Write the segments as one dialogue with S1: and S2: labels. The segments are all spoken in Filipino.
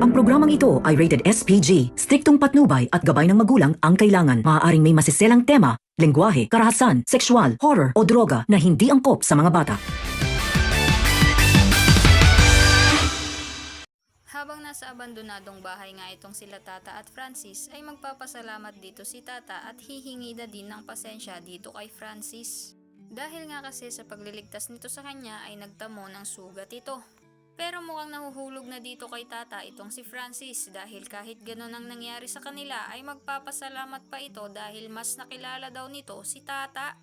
S1: Ang programang ito ay rated SPG. Striktong patnubay at gabay ng magulang ang kailangan. Maaaring may masiselang tema, lengguwahe, karahasan, sexual, horror o droga na hindi angkop sa mga bata.
S2: Habang nasa abandonadong bahay nga itong sila Tata at Francis ay magpapasalamat dito si Tata at hihingi na din ng pasensya dito kay Francis. Dahil nga kasi sa pagliligtas nito sa kanya ay nagtamo ng sugat ito. Pero mukhang nahuhulog na dito kay Tata itong si Francis dahil kahit ganun ang nangyari sa kanila ay magpapasalamat pa ito dahil mas nakilala daw nito si Tata.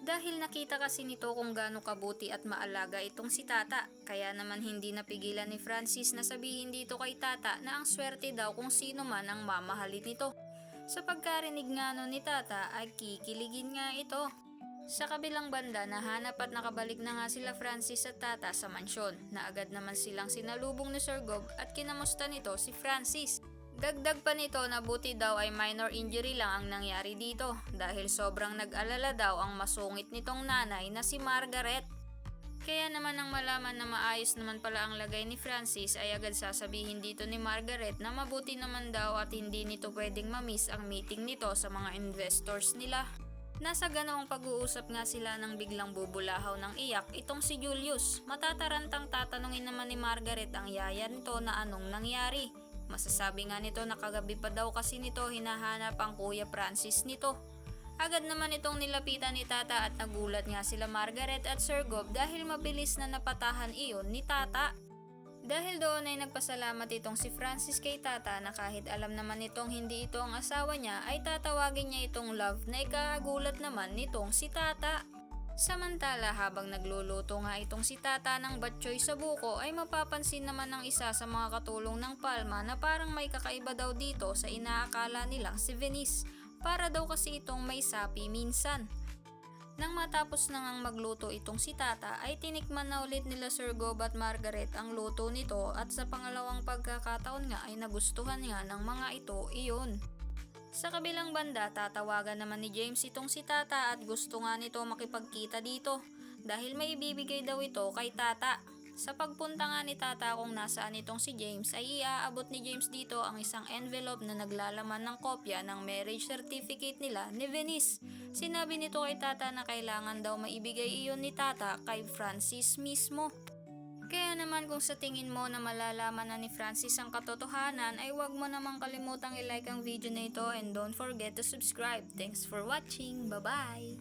S2: Dahil nakita kasi nito kung gaano kabuti at maalaga itong si Tata, kaya naman hindi napigilan ni Francis na sabihin dito kay Tata na ang swerte daw kung sino man ang mamahalin nito. Sa pagkarinig nga nun ni Tata ay kikiligin nga ito. Sa kabilang banda, nahanap at nakabalik na nga sila Francis at Tata sa mansyon, na agad naman silang sinalubong ni Sir Gob at kinamusta nito si Francis. Dagdag pa nito na buti daw ay minor injury lang ang nangyari dito dahil sobrang nag-alala daw ang masungit nitong nanay na si Margaret. Kaya naman nang malaman na maayos naman pala ang lagay ni Francis ay agad sasabihin dito ni Margaret na mabuti naman daw at hindi nito pwedeng mamiss ang meeting nito sa mga investors nila. Nasa ganoong pag-uusap nga sila nang biglang bubulahaw ng iyak itong si Julius. Matatarantang tatanungin naman ni Margaret ang yaya nito na anong nangyari. Masasabi nga nito na kagabi pa daw kasi nito hinahanap ang Kuya Francis nito. Agad naman itong nilapitan ni Tata at nagulat nga sila Margaret at Sir Gob dahil mabilis na napatahan iyon ni Tata. Dahil doon ay nagpasalamat itong si Francis kay Tata na kahit alam naman nitong hindi ito ang asawa niya ay tatawagin niya itong love na ikagulat naman nitong si Tata. Samantala habang nagluluto nga itong si Tata ng batchoy sa buko ay mapapansin naman ng isa sa mga katulong ng Palma na parang may kakaiba daw dito sa inaakala nilang si Venice. Para daw kasi itong may sapi minsan. Nang matapos na ngang magluto itong si Tata ay tinikman na ulit nila Sir Gob at Margaret ang luto nito at sa pangalawang pagkakataon nga ay nagustuhan nga ng mga ito iyon. Sa kabilang banda tatawagan naman ni James itong si Tata at gusto nga nito makipagkita dito dahil may ibibigay daw ito kay Tata. Sa pagpunta nga ni Tata kung nasaan itong si James ay iaabot ni James dito ang isang envelope na naglalaman ng kopya ng marriage certificate nila ni Venice. Sinabi nito kay Tata na kailangan daw maibigay iyon ni Tata kay Francis mismo. Kaya naman kung sa tingin mo na malalaman na ni Francis ang katotohanan ay huwag mo namang kalimutang i-like ang video na ito and don't forget to subscribe. Thanks for watching. Bye-bye!